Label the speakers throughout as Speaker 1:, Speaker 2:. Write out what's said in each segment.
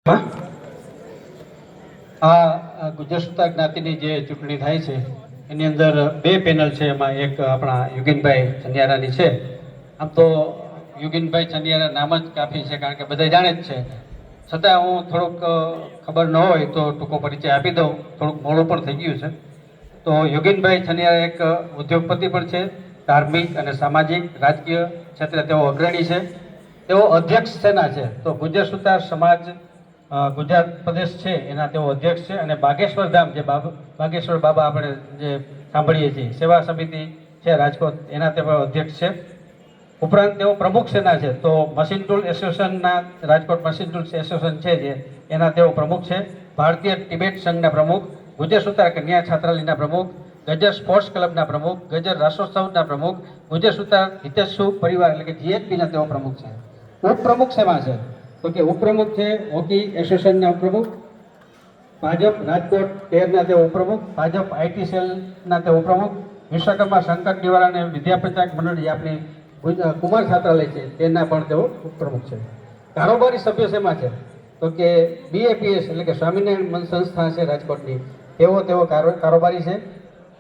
Speaker 1: આ ગુજર સુતા જ્ઞાતિની જે ચૂંટણી થાય છે એની અંદર બે પેનલ છે. એમાં એક આપણા યુગીનભાઈ ચનિયારાની છે. આમ તો યુગીનભાઈ ચનિયારા નામ જ કાફી છે, કારણ કે બધા જાણે જ છે. છતાં હું થોડુંક ખબર ન હોય તો ટૂંકો પરિચય આપી દઉં. થોડુંક મોડું પણ થઈ ગયું છે. તો યુગીનભાઈ ચનિયારા એક ઉદ્યોગપતિ પણ છે, ધાર્મિક અને સામાજિક રાજકીય ક્ષેત્રે તેઓ અગ્રણી છે. તેઓ અધ્યક્ષ સેના છે. તો ગુજર સુતાર સમાજ ગુજરાત પ્રદેશ છે એના તેઓ અધ્યક્ષ છે. અને બાગેશ્વર ધામ, જે બાગેશ્વર બાબા આપણે જે સાંભળીએ છીએ, સેવા સમિતિ છે રાજકોટ, એના તેઓ અધ્યક્ષ છે. ઉપરાંત તેઓ પ્રમુખ સેના છે. તો મશીન ટૂલ એસોસિએશનના, રાજકોટ મશીન ટૂલ એસોસિએશન છે જે, એના તેઓ પ્રમુખ છે. ભારતીય ટિબેટ સંઘના પ્રમુખ, ગુજર સુતાર કન્યા છાત્રાલયના પ્રમુખ, ગજર સ્પોર્ટ્સ ક્લબના પ્રમુખ, ગજર રાષ્ટ્રોત્સવના પ્રમુખ, ગુજર સુતાર હિતેશુ પરિવાર એટલે કે જીએચપીના તેઓ પ્રમુખ છે. ઉપપ્રમુખ શેમાં છે તો કે ઉપપ્રમુખ છે હોકી એસોસિએશનના ઉપપ્રમુખ, ભાજપ રાજકોટ તેરના તેઓ ઉપપ્રમુખ, ભાજપ આઈટી સેલના તેઓ પ્રમુખ, વિશ્વકર્મા સંકટ નિવારણ અને વિદ્યાપ્રચારક મંડળ, જે આપણી કુમાર છાત્રાલય છે તેના પણ તેઓ ઉપપ્રમુખ છે. કારોબારી સભ્ય શેમાં છે તો કે બીએપીએસ એટલે કે સ્વામિનારાયણ મન સંસ્થા છે રાજકોટની, તેઓ કારોબારી છે.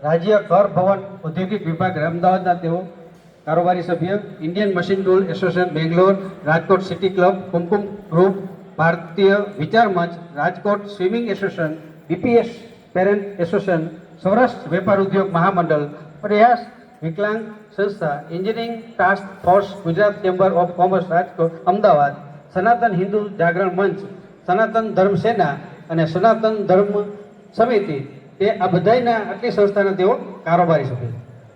Speaker 1: રાજ્ય કર ભવન ઔદ્યોગિક વિભાગ અમદાવાદના તેઓ કારોબારી સભ્ય. Indian machine tool association Bangalore, Rajkot city club, Kumkum group, Bharatiya Vichar Manch, Rajkot swimming association, BPS parent association, Saurashtra Vepar Udyog Mahamandal, Prayas Viklang Sanstha, engineering task force, Gujarat chamber of commerce Rajkot Ahmedabad, Sanatan Hindu જાગરણ મંચ, સનાતન ધર્મ સેના અને સનાતન ધર્મ સમિતિ, તે આ બધાના આટલી સંસ્થાના તેઓ કારોબારી સભ્ય.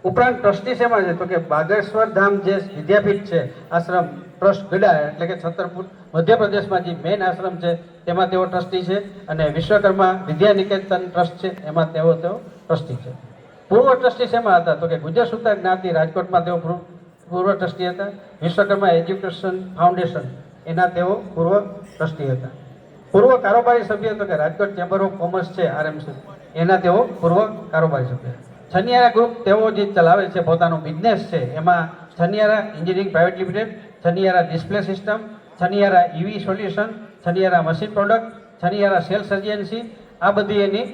Speaker 1: ઉપરાંત ટ્રસ્ટી શેમાં છે તો કે બાગેશ્વર ધામ જે વિદ્યાપીઠ છે આશ્રમ ટ્રસ્ટ ગડા, એટલે કે છતરપુર મધ્યપ્રદેશમાં જે મેઇન આશ્રમ છે તેમાં તેઓ ટ્રસ્ટી છે. અને વિશ્વકર્મા વિદ્યા નિકેતન ટ્રસ્ટ છે એમાં તેઓ ટ્રસ્ટી છે. પૂર્વ ટ્રસ્ટી શેમાં હતા તો કે ગુજર સુતાર જ્ઞાતિ રાજકોટમાં તેઓ પૂર્વ ટ્રસ્ટી હતા. વિશ્વકર્મા એજ્યુકેશન ફાઉન્ડેશન એના તેઓ પૂર્વ ટ્રસ્ટી હતા. પૂર્વ કારોબારી સભ્ય તો કે રાજકોટ ચેમ્બર ઓફ કોમર્સ છે આરએમસી, એના તેઓ પૂર્વ કારોબારી સભ્ય. છનિયારા ગ્રુપ તેઓ જે ચલાવે છે પોતાનો બિઝનેસ છે, એમાં Chhaniyara engineering private limited, Chhaniyara display system, Chhaniyara EV solution, Chhaniyara machine product, Chhaniyara sales agency, આ બધી એની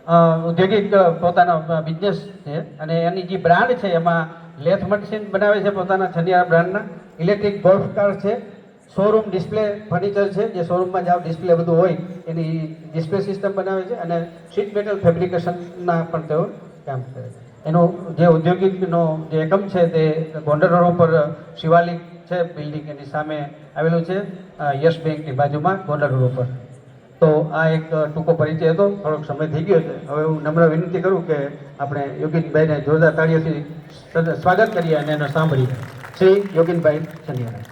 Speaker 1: ઔદ્યોગિક પોતાનો બિઝનેસ છે. અને એની જે બ્રાન્ડ છે એમાં લેથ મશીન બનાવે છે પોતાના છનિયારા બ્રાન્ડના, ઇલેક્ટ્રિક ગોલ્ફ કાર છે, શોરૂમ ડિસ્પ્લે ફર્નિચર છે, જે શોરૂમમાં જાઓ ડિસ્પ્લે બધું હોય એની ડિસ્પ્લે સિસ્ટમ બનાવે છે. અને શીટ મેટલ ફેબ્રિકેશનના પણ તેઓ કામ કરે છે. એનો જે ઔદ્યોગિકનો જે એકમ છે તે ગોંડલ રોડ ઉપર શિવાલિક છે બિલ્ડિંગ, એની સામે આવેલું છે, યસ બેંકની બાજુમાં ગોંડલ રોડ ઉપર. તો આ એક ટૂંકો પરિચય હતો, થોડોક સમય થઈ ગયો છે. હવે હું નમ્ર વિનંતી કરું કે આપણે યોગીનભાઈને જોરદાર તાળીઓથી સ્વાગત કરીએ અને એને સાંભળીએ. શ્રી યોગીનભાઈ ચનિયારા.